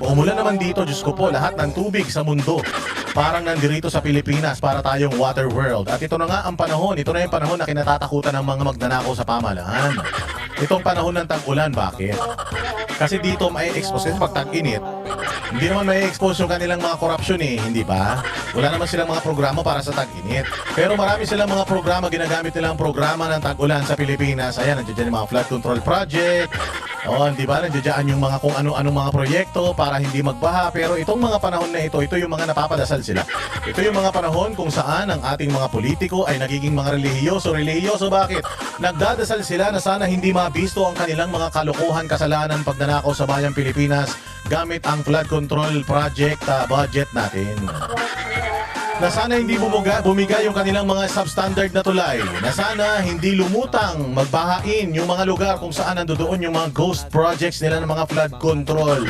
Umulan naman dito, Diyos ko po, lahat ng tubig sa mundo parang nandirito sa Pilipinas para tayong water world. At ito na nga ang panahon, ito na yung panahon na kinatatakutan ng mga magnanakaw sa pamahalaan. Itong panahon ng tag-ulan, bakit? Kasi dito may expose pag tag-init. Hindi naman may expose yung kanilang mga korupsyon hindi ba? Wala naman silang mga programa para sa tag-init. Pero marami silang mga programa, ginagamit nilang programa ng tag-ulan sa Pilipinas. Ayan, nandiyan yung mga flood control project. Di ba? Nandiyan yung mga kung ano-anong mga proyekto para hindi magbaha. Pero itong mga panahon na ito yung mga napapadasal sila. Ito yung mga panahon kung saan ang ating mga politiko ay nagiging mga relihiyoso. Relihiyoso bakit? Nagdadasal sila na sana hindi mabisto ang kanilang mga kalokohan, kasalanan, pagnanakaw sa bayang Pilipinas gamit ang flood control project budget natin. Na sana hindi bumiga yung kanilang mga substandard na tulay. Na sana hindi lumutang magbahain yung mga lugar kung saan nandoon yung mga ghost projects nila ng mga flood control.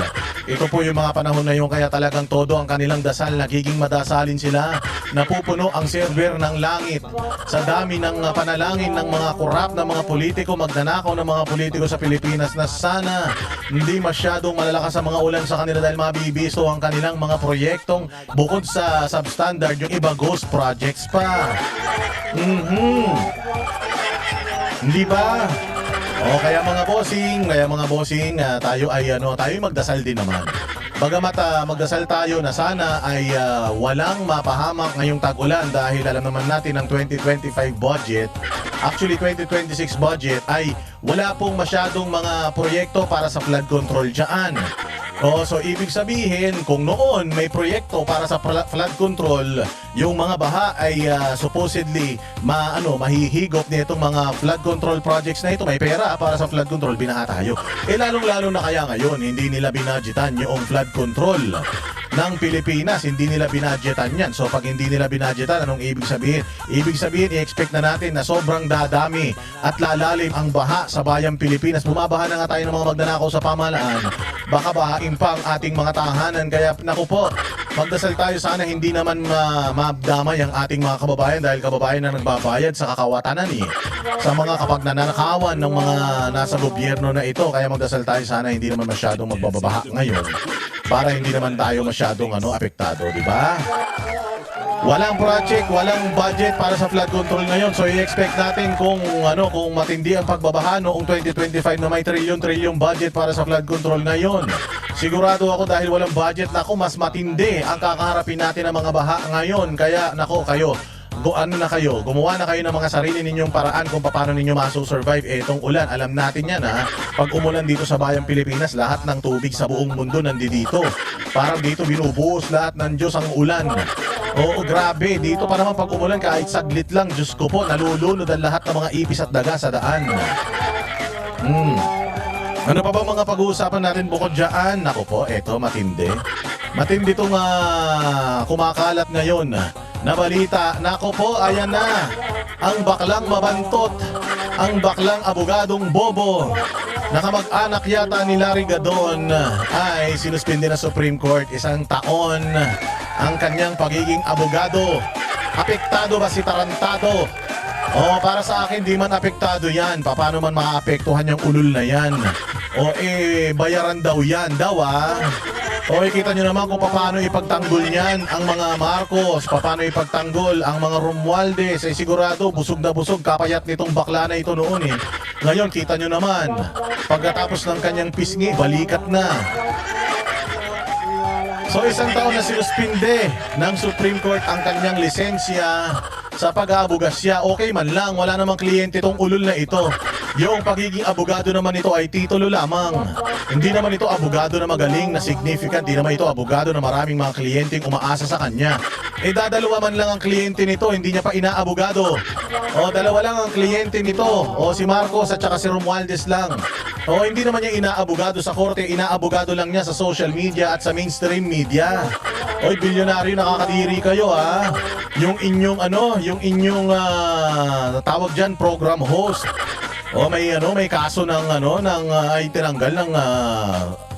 Ito po yung mga panahon na yun kaya talagang todo ang kanilang dasal, nagiging madasalin sila. Napupuno ang server ng langit sa dami ng panalangin ng mga korap na mga politiko, magnanakaw ng mga politiko sa Pilipinas na sana hindi masyadong malalakas ang mga ulan sa kanila dahil mabibisto ang kanilang mga proyektong bukod sa substandard yung iba ghost projects pa. Hindi ba? Kaya mga bossing, tayo ay tayo magdasal din naman. Bagamat magdasal tayo na sana ay walang mapahamak ngayong tag-ulan dahil alam naman natin ang 2025 budget, actually 2026 budget ay wala pong masyadong mga proyekto para sa flood control dyan. So ibig sabihin kung noon may proyekto para sa flood control, yung mga baha ay supposedly mahihigop nitong mga flood control projects na ito, may pera para sa flood control, binaha tayo. Lalong-lalo na kaya ngayon hindi nila binadgetan yung flood control ng Pilipinas, hindi nila binadgetan yan. So pag hindi nila binadgetan, anong ibig sabihin? Ibig sabihin, i-expect na natin na sobrang dadami at lalalim ang baha sa bayang Pilipinas. Bumabaha na nga tayo ng mga magnanakaw sa pamahalaan. Baka bahain pa ang ating mga tahanan. Kaya naku po, magdasal tayo sana hindi naman madamay ang ating mga kababayan dahil kababayan na nagbabayad sa kakawatanan sa mga kapag nananakawan ng mga nasa gobyerno na ito. Kaya magdasal tayo sana hindi naman masyadong magbabaha ngayon para hindi naman tayo masyadong apektado, di ba? Walang project, walang budget para sa flood control ngayon. So i-expect natin kung matindi ang pagbabaha noong 2025 na may trilyon budget para sa flood control ngayon. Sigurado ako dahil walang budget, mas matindi ang kakaharapin natin ng mga baha ngayon. Kaya kayo, gumawa na kayo ng mga sarili ninyong paraan kung paano ninyo maso-survive itong ulan. Alam natin yan pag umulan dito sa bayang Pilipinas, lahat ng tubig sa buong mundo nandito. Parang dito binubuhos lahat ng Diyos ang ulan. Oo, grabe. Dito pa naman pag umulan kahit saglit lang, Diyos ko po, nalulunod ang lahat ng mga ipis at daga sa daan. Ano pa ba mga pag-uusapan natin bukod dyan? Naku po, eto matindi. Matindi itong kumakalat ngayon na balita. Naku po, ayan na. Ang baklang mabantot. Ang baklang abogadong bobo. Nakamag-anak yata ni Larry Gadon ay sinuspindi na Supreme Court 1 taon ang kanyang pagiging abogado. Apektado ba si Tarantado? Para sa akin, di man apektado yan. Paano man maapektuhan yung ulol na yan? Bayaran daw yan kita nyo naman kung paano ipagtanggol niyan ang mga Marcos, paano ipagtanggol ang mga Romualdez. Sigurado, busog na busog, kapayat nitong bakla na ito noon Ngayon, kita nyo naman, pagkatapos ng kanyang pisngi, balikat na. So 1 taon na sinuspinde ng Supreme Court ang kanyang lisensya sa pag-aabogasya. Okay man lang, wala namang kliyente itong ulol na ito. Yung pagiging abogado naman ito ay titulo lamang. Hindi naman ito abogado na magaling, na significant. Hindi naman ito abogado na maraming mga kliyenteng umaasa sa kanya. Dadalawa man lang ang kliyente nito, hindi niya pa inaabogado. Dalawa lang ang kliyente nito. Si Marcos at saka si Romualdez lang. Hindi naman niya inaabogado sa korte, inaabogado lang niya sa social media at sa mainstream media. Bilyonaryo, nakakadiri kayo Yung inyong tawag diyan program host. May kaso ng ay tinanggal ng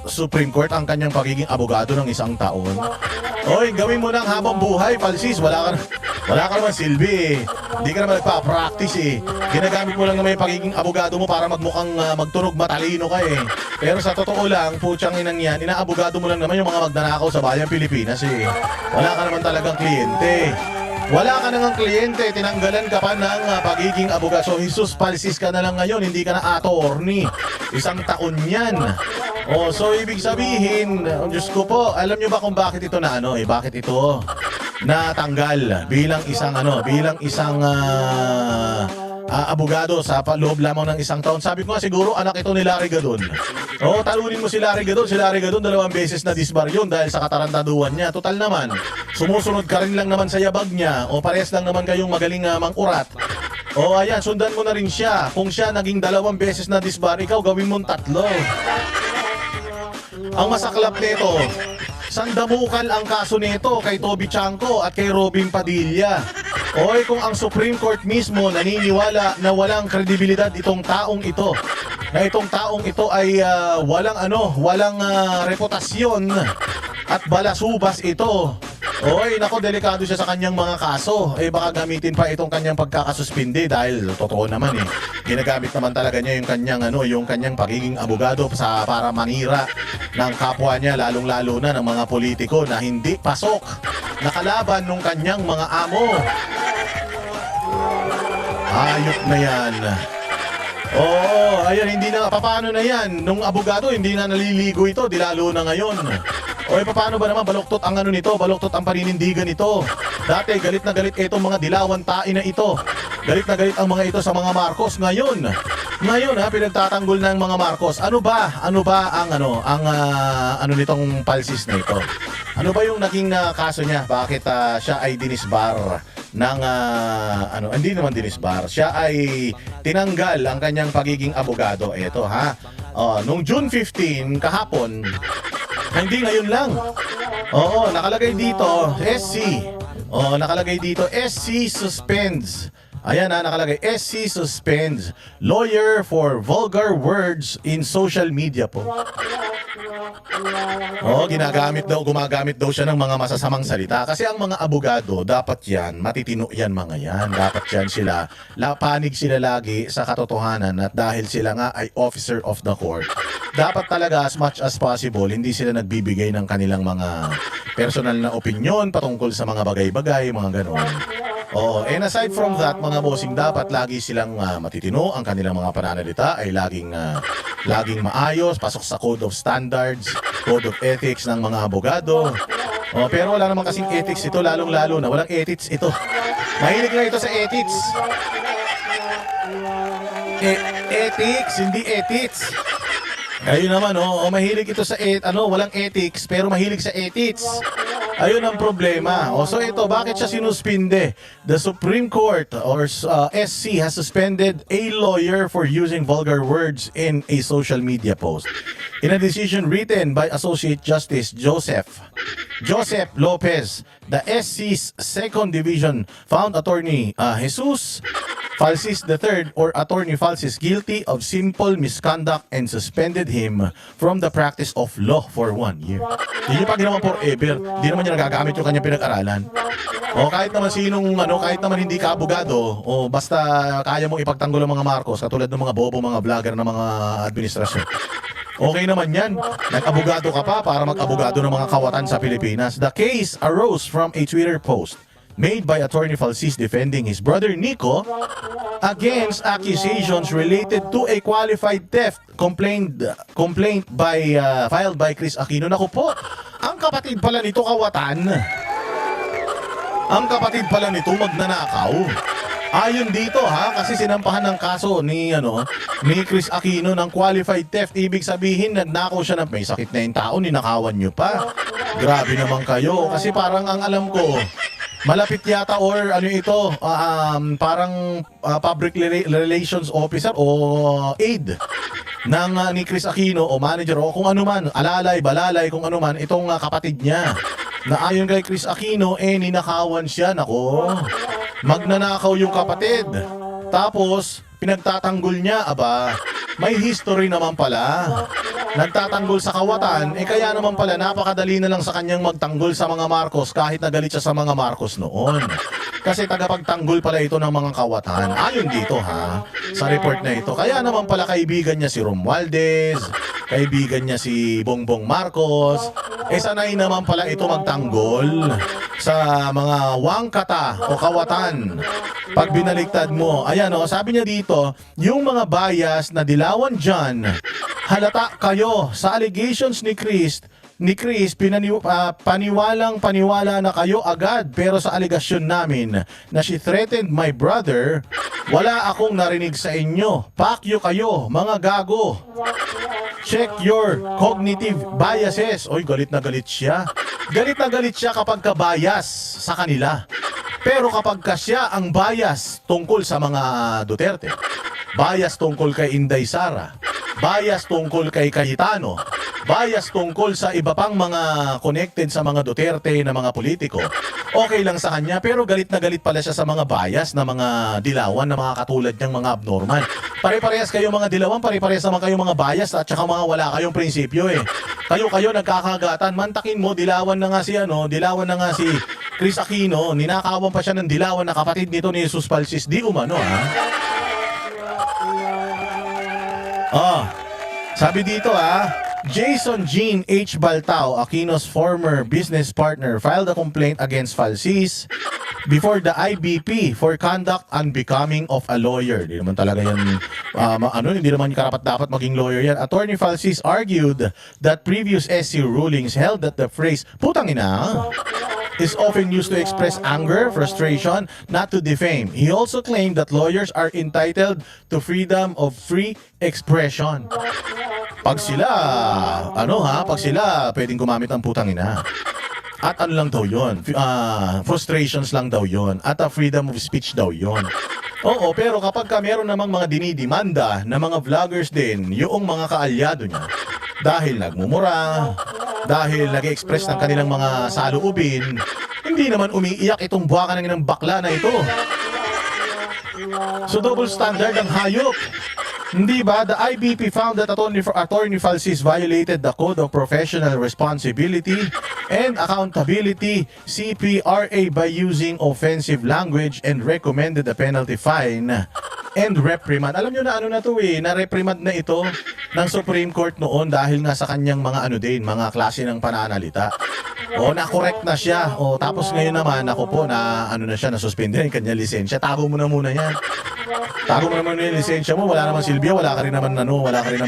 Supreme Court ang kanyang pagiging abogado ng isang taon. Oy, gawin mo ng habang buhay, Falsis. Wala ka naman silbi eh. Hindi ka naman nagpa-practice eh. Ginagamit mo lang naman yung pagiging abogado mo para magmukhang magtunog matalino ka eh. Pero sa totoo lang, putyang inang yan, inaabogado mo lang naman yung mga magnanakaw sa bayang Pilipinas eh. Wala ka naman talagang kliyente. Wala ka nang kliyente, tinanggalan ka pa ng pagiging abogado. So, Jesus Falsis ka na lang ngayon, hindi ka na attorney. Isang taon yan. Oh, so ibig sabihin, Diyos ko po, alam nyo ba kung bakit ito na bakit ito natanggal bilang isang abogado sa loob lamang ng isang taon. Sabi ko nga siguro anak ito ni Larry Gadon. Oo, talunin mo si Larry Gadon. Si Larry Gadon 2 beses na disbar yun dahil sa katarantaduhan niya. Total naman, sumusunod ka rin lang naman sa yabag niya o parehas lang naman kayong magaling mang-urat. O ayan, sundan mo na rin siya. Kung siya naging 2 beses na disbar, ikaw gawin mong 3. Ang masaklap nito, sandamukal ang kaso nito kay Toby Chanco at kay Robin Padilla. Oy, kung ang Supreme Court mismo naniniwala na walang kredibilidad itong taong ito, na itong taong ito ay walang reputasyon at balasubas ito. Oy, nako, delikado siya sa kanyang mga kaso. Eh baka gamitin pa itong kanyang pagkakasuspindi dahil totoo naman eh. Ginagamit naman talaga niya yung kanyang pagiging abogado para manira ng kapwa niya, lalong-lalo na ng mga politiko na hindi pasok na kalaban ng kanyang mga amo. Ayok na yan. Oo, ayan, hindi na, paano na yan? Nung abogado, hindi na naliligo ito, di lalo na ngayon. O paano ba naman baluktot ang nito, baluktot ang paninindigan nito. Dati galit na galit itong mga dilawan tae na ito. Galit na galit ang mga ito sa mga Marcos ngayon. Ngayon pinagtatanggol ng mga Marcos. Ano ba ang nitong Falsis na ito? Ano ba yung naging kaso niya? Bakit siya ay dinisbar ng hindi naman dinisbar. Siya ay tinanggal ang kanyang pagiging abogado. Ito nung June 15 kahapon, hindi ngayon lang. Oo, nakalagay dito SC. Nakalagay dito SC suspends. Ayan nakalagay SC suspends lawyer for vulgar words in social media po. Gumagamit daw siya ng mga masasamang salita. Kasi ang mga abogado, dapat yan, matitino yan mga yan. Dapat yan sila, panig sila lagi sa katotohanan at dahil sila nga ay officer of the court. Dapat talaga as much as possible, hindi sila nagbibigay ng kanilang mga personal na opinion patungkol sa mga bagay-bagay, mga gano'n. And aside from that, mga bossing, dapat lagi silang matitino. Ang kanilang mga pananalita ay laging maayos, pasok sa code of standards, code of ethics ng mga abogado. Pero wala naman kasing ethics ito, lalong-lalo na walang ethics ito. Mahilig na ito sa ethics. Ethics, hindi ethics. Ayun naman, mahilig ito sa walang ethics pero mahilig sa ethics. Ayun ang problema. So ito, bakit siya sinuspinde? The Supreme Court or SC has suspended a lawyer for using vulgar words in a social media post. In a decision written by Associate Justice Joseph Lopez, the SC's Second Division found Attorney Jesus Falsis III or Attorney Falsis guilty of simple misconduct and suspended him from the practice of law for 1 year. Hindi pa ginawa forever. Hindi naman niya nagagamit yung kanyang pinag-aralan. Kahit naman kahit naman hindi ka abogado, basta kaya mong ipagtanggol ang mga Marcos, katulad ng mga bobo, mga vlogger ng mga administrasyon. Okay naman yan. Nag-abogado ka pa para mag-abogado ng mga kawatan sa Pilipinas. The case arose from a Twitter post made by Attorney Falsis defending his brother Nico against accusations related to a qualified theft complaint filed by Chris Aquino. Naku po, ang kapatid pala nito kawatan. Ang kapatid pala nito magnanakaw. Ayon dito kasi sinampahan ng kaso ni Chris Aquino ng qualified theft. Ibig sabihin nagnakaw siya ng may sakit na yung tao, ninakawan nyo pa. Grabe naman kayo. Kasi parang ang alam ko, malapit yata or parang public relations officer o aide ng ni Chris Aquino o manager o kung ano man, alalay, balalay, kung ano man, itong kapatid niya. Na ayon kay Chris Aquino, ninakawan siya. Nako, magnanakaw yung kapatid. Tapos, pinagtatanggol niya, may history naman pala. nagtatanggol sa kawatan, kaya naman pala napakadali na lang sa kanyang magtanggol sa mga Marcos kahit nagalit siya sa mga Marcos noon. Kasi tagapagtanggol pala ito ng mga kawatan. Ayon dito ha, sa report na ito. Kaya naman pala kaibigan niya si Romualdez, kaibigan niya si Bongbong Marcos, sanay naman pala ito magtanggol sa mga wangkata o kawatan. Pag binaliktad mo, ayan o, sabi niya dito, yung mga bias na dilawan dyan, halata kayo sa allegations ni Chris, paniwalang-paniwala na kayo agad, pero sa alegasyon namin na she threatened my brother, wala akong narinig sa inyo. Pakyo kayo, mga gago. Check your cognitive biases. Oy, galit na galit siya. Galit na galit siya kapag ka-bias sa kanila. Pero kapag ka siya ang bias tungkol sa mga Duterte, bias tungkol kay Inday Sara, bias tungkol kay Cayetano, bias tungkol sa iba pang mga connected sa mga Duterte na mga politiko, okay lang sa kanya, pero galit na galit pala siya sa mga bias na mga dilawan na mga katulad niyang mga abnormal. Pare-parehas kayo mga dilawan, pare-parehas naman kayo mga bias at saka mga wala kayong prinsipyo eh. Kayo nagkakagatan, mantakin mo, dilawan na nga si Chris Aquino, ninakawan pa siya ng dilawan na kapatid nito ni Jesus Palsis, di umano ha. Sabi dito Jason Jean H. Baltao, Aquino's former business partner, filed a complaint against Falsis before the IBP for conduct unbecoming of a lawyer. Hindi naman talaga yan, hindi naman karapat dapat maging lawyer yan. Attorney Falsis argued that previous SC rulings held that the phrase, putang ina, is often used to express anger, frustration, not to defame. He also claimed that lawyers are entitled to freedom of free expression. Pag sila pwedeng gumamit ng putang ina. At ano lang daw yun? Frustrations lang daw yun. At freedom of speech daw yun. Oo, pero kapag meron namang mga dinidimanda na mga vloggers din, yung mga kaalyado niya, dahil nagmumura, dahil nag-express ng kanilang mga saloobin, hindi naman umiiyak itong buwakan ng bakla na ito. So double standard ang hayop. Hindi ba? The IBP found that Attorney Falsis violated the Code of Professional Responsibility and Accountability CPRA by using offensive language and recommended a penalty fine and reprimand. Alam nyo na na reprimand na ito ng Supreme Court noon dahil nga sa kanyang mga mga klase ng pananalita. Na-correct na siya. Tapos ngayon naman, nasuspende na yung kanyang lisensya. Tago mo na muna yan. Tago mo naman yung lisensya mo, wala namang silbiya, wala ka rin namang wala ka rin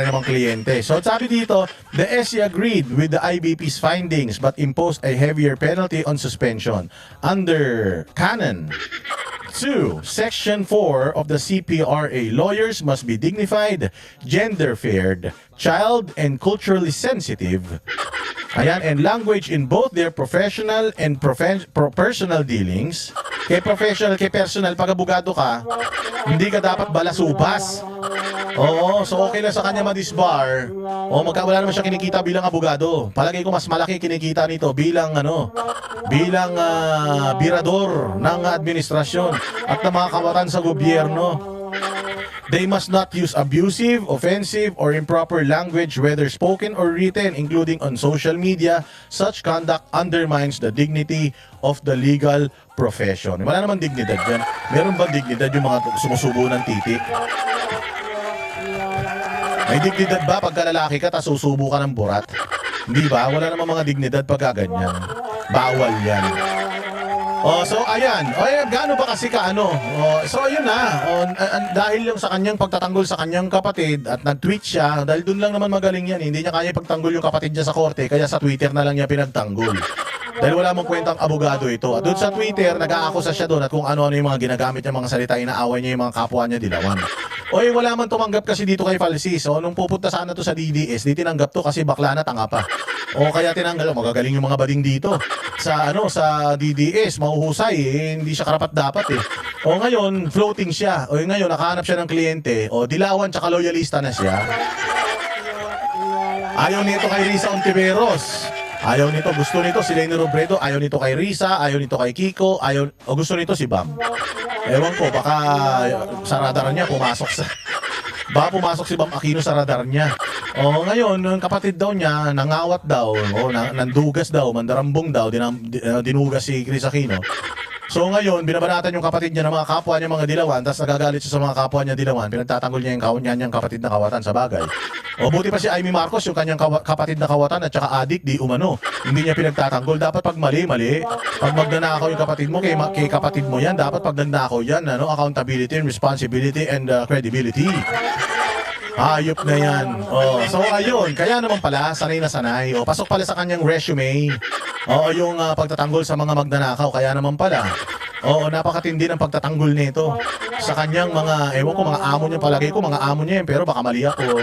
namang kliyente. So sabi dito, the SC agreed with the IBP's findings but imposed a heavier penalty on suspension. Under Canon 2, Section 4 of the CPRA, lawyers must be dignified, gender-faired, child and culturally sensitive. And language in both their professional and personal dealings. Kay professional, kay personal, pag abogado ka, hindi ka dapat balasubas. So okay lang sa kanya ma-disbar. Wala naman siya kinikita bilang abogado. Palagay ko mas malaki kinikita nito bilang birador ng administrasyon at ng mga kawatan sa gobyerno. They must not use abusive, offensive, or improper language, whether spoken or written, including on social media. Such conduct undermines the dignity of the legal profession. Wala naman dignidad yan. Meron ba dignidad yung mga sumusubo ng titik? May dignidad ba pagka lalaki ka tapos susubo ka ng burat? Hindi ba? Wala namang mga dignidad pagka ganyan. Bawal yan. So ayan, gaano ba kasi so ayun na, dahil yung sa kanyang pagtatanggol sa kanyang kapatid at nag-tweet siya, dahil dun lang naman magaling yan, hindi niya kaya pagtanggol yung kapatid niya sa korte, kaya sa Twitter na lang niya pinagtanggol. Dahil wala mong kwentang abogado ito. At doon sa Twitter, nag-aakusa siya doon at kung ano-ano yung mga ginagamit niya, mga salita, inaaway niya yung mga kapwa niya dilawan. Wala man tumanggap kasi dito kay Falsis. Nung pupunta sana to sa DDS, di tinanggap to kasi bakla na, tanga pa. Kaya tinanggal, magagaling yung mga bading dito. Sa DDS, mahuhusay, hindi siya karapat-dapat eh. Ngayon, floating siya. Ngayon, nakahanap siya ng kliyente. Dilawan tsaka loyalista na siya. Ayaw nito kay Risa Ontiveros. Ayaw nito, gusto nito si Leni Robredo, ayaw nito kay Risa, ayaw nito kay Kiko, gusto nito si Bam. Ewan ko, baka sa radar niya pumasok sa Baka pumasok si Bam Aquino sa radar niya. O ngayon, yung kapatid daw niya, nangawat daw, nandugas daw, mandarambong daw, dinugas si Chris Aquino. So ngayon, binabanatan yung kapatid niya ng mga kapwa niya mga dilawan, tapos nagagalit siya sa mga kapwa niya dilawan, pinagtatanggol niya yung niyang kapatid na kawatan sa bagay. O buti pa si Amy Marcos, yung kanyang kapatid na kawatan at saka adik, di umano. Hindi niya pinagtatanggol. Dapat pag mali. Pag magnanakaw yung kapatid mo, kay kapatid mo yan, dapat pag nagnakaw yan, accountability and responsibility and credibility. Ayop na yan. So ayun, kaya naman pala, sanay na sanay. Pasok pala sa kanyang resume. Yung pagtatanggol sa mga magnanakaw, kaya naman pala. Napakatindi ng pagtatanggol nito sa kanyang mga, ewan ko, mga amo niya, palagay ko, mga amo niya yun, pero baka mali ako.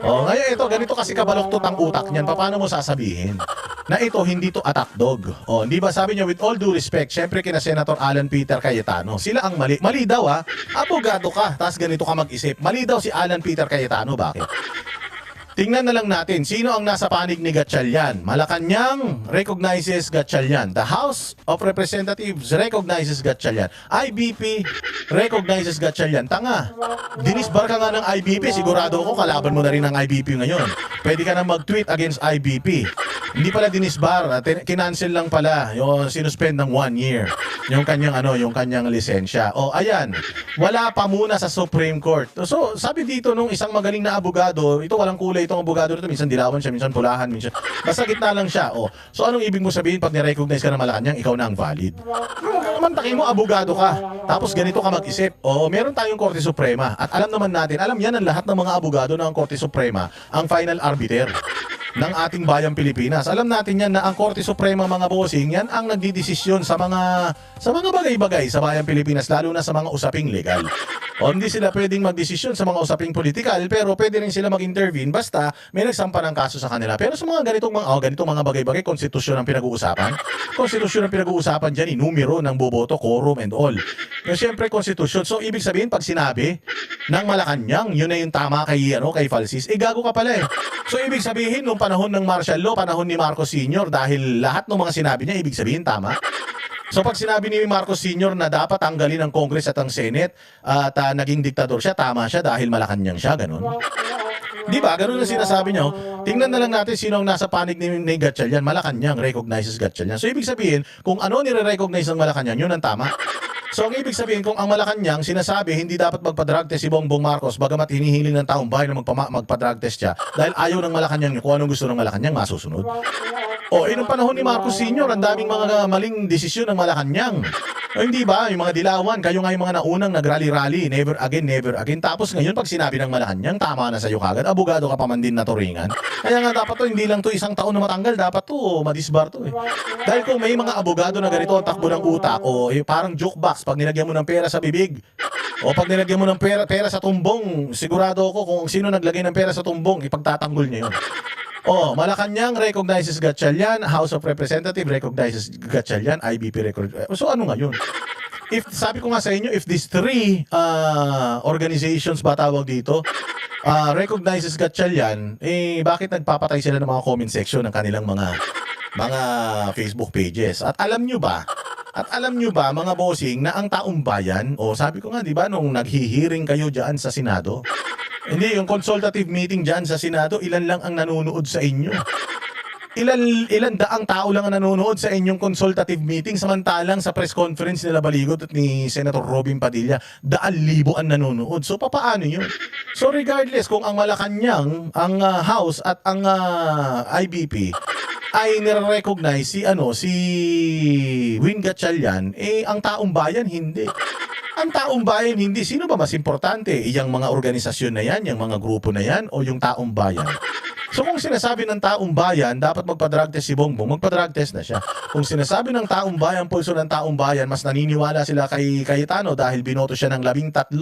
Ngayon ito, ganito kasi kabaloktot ang utak niyan. Paano mo sasabihin na ito, hindi to attack dog? Hindi ba sabi niya, with all due respect, syempre kina Senator Alan Peter Cayetano, sila ang mali. Mali daw abogado ka, tapos ganito ka mag-isip. Mali daw si Alan Peter Cayetano, bakit? Tingnan na lang natin, sino ang nasa panig ni Gatchalian? Malacanang recognizes Gatchalian. The House of Representatives recognizes Gatchalian. IBP recognizes Gatchalian. Tanga, dinisbar ka nga ng IBP. Sigurado ako, kalaban mo na rin ng IBP ngayon. Pwede ka na mag-tweet against IBP. Hindi pala dinisbar, kinancel lang pala, yung sinuspend ng 1 year. Yung kanyang lisensya. Ayan, wala pa muna sa Supreme Court. So, sabi dito nung isang magaling na abogado, ito walang kulay itong abogado nito, minsan dilawan siya, minsan pulahan, minsan basta gitna lang siya. So anong ibig mo sabihin pag ni-recognize ka ng Malacanang, ikaw na ang valid? Mantakin mo, abogado ka, tapos ganito ka mag-isip. Meron tayong Korte Suprema at alam naman natin, alam yan ang lahat ng mga abogado ng Korte Suprema, ang final arbiter ng ating bayang Pilipinas. Alam natin yan na ang Korte Suprema, mga bossing, yan ang nagdidesisyon sa mga bagay-bagay sa bayang Pilipinas, lalo na sa mga usaping legal. Hindi sila pwedeng magdesisyon sa mga usaping politikal, pero pwede rin sila mag-intervene basta may nagsampa ng kaso sa kanila. Pero sa mga ganitong mga bagay-bagay, konstitusyon ang pinag-uusapan. Konstitusyon ang pinag-uusapan dyan, numero ng boboto, quorum and all. Siyempre, konstitusyon. So, ibig sabihin, pag sinabi ng Malacanang, yun na yung tama kay Falsis, gago ka pala . So, ibig sabihin, nung panahon ng martial law, panahon ni Marcos Sr., dahil lahat ng mga sinabi niya, ibig sabihin, tama. So pag sinabi ni Marcos Sr. na dapat tanggalin ang Congress at ang Senate at naging diktador siya, tama siya dahil Malacanang siya, ganun. Di ba? Ganun ang sinasabi niyo. Tingnan na lang natin sino ang nasa panig ni Gatchalian. Malacanang recognizes Gatchalian. So ibig sabihin, kung ano nire-recognize ng Malacanang, yun ang tama. So ang ibig sabihin, kung ang Malacanang sinasabi hindi dapat magpa-drug test si Bongbong Marcos, bagamat hinihiling ng taong bayan na magpa-drug test siya, dahil ayaw ng Malacanang kung anong gusto ng Malacanang, masusunod. Nung panahon ni Marcos Sr., ang daming mga maling desisyon ng Malacanang. Hindi ba? Yung mga dilawan, kayo nga yung mga naunang nag-rally-rally, never again, never again. Tapos ngayon, pag sinabi ng Malacanang, tama na sa'yo kagad, abogado ka pa man din na turingan. Kaya nga dapat to, hindi lang to isang taon na matanggal, dapat to, madisbar to . Dahil kung may mga abogado na ganito ang takbo ng utak, parang jukebox, pag nilagyan mo ng pera sa bibig, pag nilagyan mo ng pera sa tumbong, sigurado ako kung sino naglagay ng pera sa tumbong, ipagtatanggol niya yun. Malacanang recognizes Gatchalian, House of Representatives recognizes Gatchalian, IBP recognizes. So ano nga yun? Sabi ko nga sa inyo, if these three organizations ba tawag dito, recognizes Gatchalian, bakit nagpapatay sila ng mga comment section ng kanilang mga Facebook pages? At alam nyo ba, mga bossing, na ang taong bayan, sabi ko nga, di ba, nung naghihiring kayo dyan sa Senado, hindi, yung consultative meeting dyan sa Senado, ilan lang ang nanonood sa inyo? Ilan daang tao lang ang nanonood sa inyong consultative meeting, samantalang sa press conference nila Baligot at ni Senator Robin Padilla, 1,000 ang nanonood. So, papaano yun? So, regardless kung ang Malacanang, ang House at ang IBP ay nire-recognize si Win Gatchalian, ang taong bayan hindi. Ang taong bayan hindi. Sino ba mas importante? Yung mga organisasyon na yan, yung mga grupo na yan, o yung taong bayan? So kung sinasabi ng taong bayan, dapat magpa-drug test si Bongbong, magpa-drug test na siya. Kung sinasabi ng taong bayan, pulso ng taong bayan, mas naniniwala sila kay Cayetano dahil binoto siya ng 13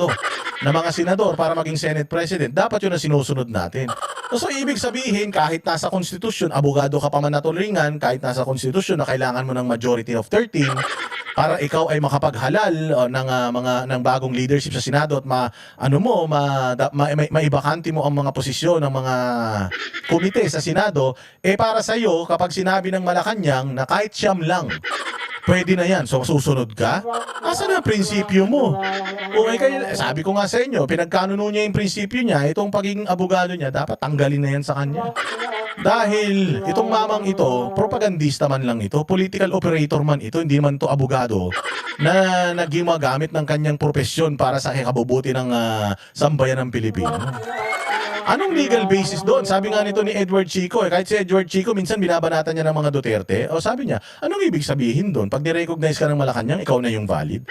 na mga senador para maging Senate President, dapat yun ang sinusunod natin. So ibig sabihin, kahit nasa konstitusyon, abogado ka pa man naturingan, kahit nasa konstitusyon na kailangan mo ng majority of 13, para ikaw ay makapaghalal ng bagong leadership sa Senado at maibakante mo ang mga posisyon ng mga komite sa Senado, para sa iyo, kapag sinabi ng Malacanang na kahit siyam lang Pwede na yan. So, susunod ka? Asa na ang prinsipyo mo? Okay, kaya, sabi ko nga sa inyo, pinagkanuno niya yung prinsipyo niya, itong pagiging abogado niya, dapat tanggalin na yan sa kanya. Dahil itong mamang ito, propagandista man lang ito, political operator man ito, hindi man to abogado na naggimagamit ng kanyang profesyon para sa ikabubuti ng sambayan ng Pilipino. Anong legal basis doon? Sabi nga nito ni Edward Chico, kahit si Edward Chico, minsan binabanatan niya ng mga Duterte, o sabi niya, anong ibig sabihin doon? Pag nirecognize ka ng Malacanang, ikaw na yung valid?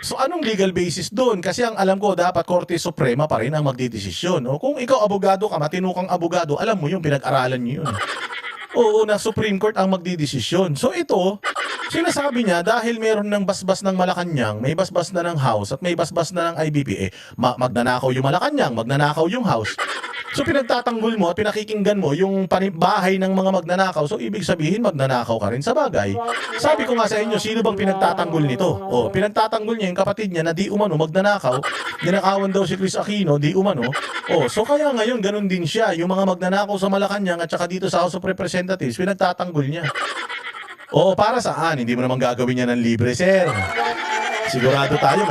So anong legal basis doon? Kasi ang alam ko, dapat Korte Suprema pa rin ang magdidesisyon. O kung ikaw abogado ka, matinukang abogado, alam mo yung pinag-aralan niyo yun. Oo, na Supreme Court ang magdidesisyon. So ito, sinasabi niya dahil meron ng basbas ng Malacanang, may basbas na ng House at may basbas na ng IBP, magnanakaw yung Malacanang, magnanakaw yung House. So pinagtatanggol mo at pinakikinggan mo yung bahay ng mga magnanakaw. So ibig sabihin magnanakaw ka rin sa bagay. Sabi ko nga sa inyo, sino bang pinagtatanggol nito? O, pinagtatanggol niya yung kapatid niya na di umano magnanakaw. Ninakawan daw si Chris Aquino, di umano. O, so kaya ngayon ganun din siya. Yung mga magnanakaw sa Malacanang at saka dito sa House of Representatives, pinagtatanggol niya. O, para saan? Hindi mo naman gagawin niya ng libre, sir. Sigurado tayo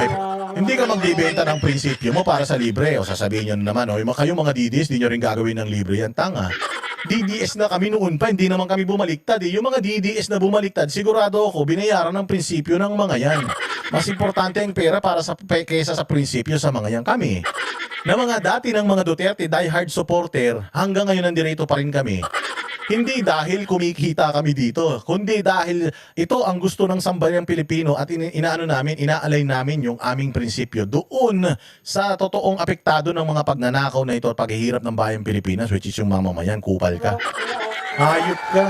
hindi ka magbibenta ng prinsipyo mo para sa libre. O sasabihin nyo naman, kayong mga DDS, di nyo rin gagawin ng libre yan. Tanga. DDS na kami noon pa, hindi naman kami bumaliktad. Yung mga DDS na bumaliktad, sigurado ako, binayaran ng prinsipyo ng mga yan. Mas importante ang pera para kesa sa prinsipyo sa mga yan kami. Na mga dati ng mga Duterte, die-hard supporter, hanggang ngayon nandito pa rin kami. Hindi dahil kumikita kami dito, kundi dahil ito ang gusto ng sambayang Pilipino at inaalay namin yung aming prinsipyo doon sa totoong apektado ng mga pagnanakaw na ito at paghihirap ng bayang Pilipinas, which is yung mamamayan, kupal ka. Hayop ka.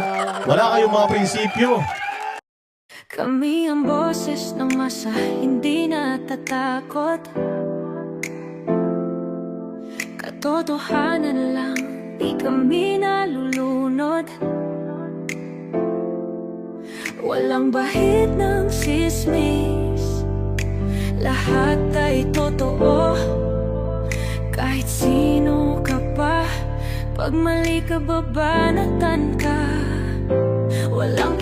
Wala kayong mga prinsipyo. Kami ang boses ng masa, hindi natatakot. Katotohanan lang, di kami nalulunod. Walang bahid ng sismis, lahat ay totoo. Kahit sino ka pa, pag mali ka babanatan ka. Walang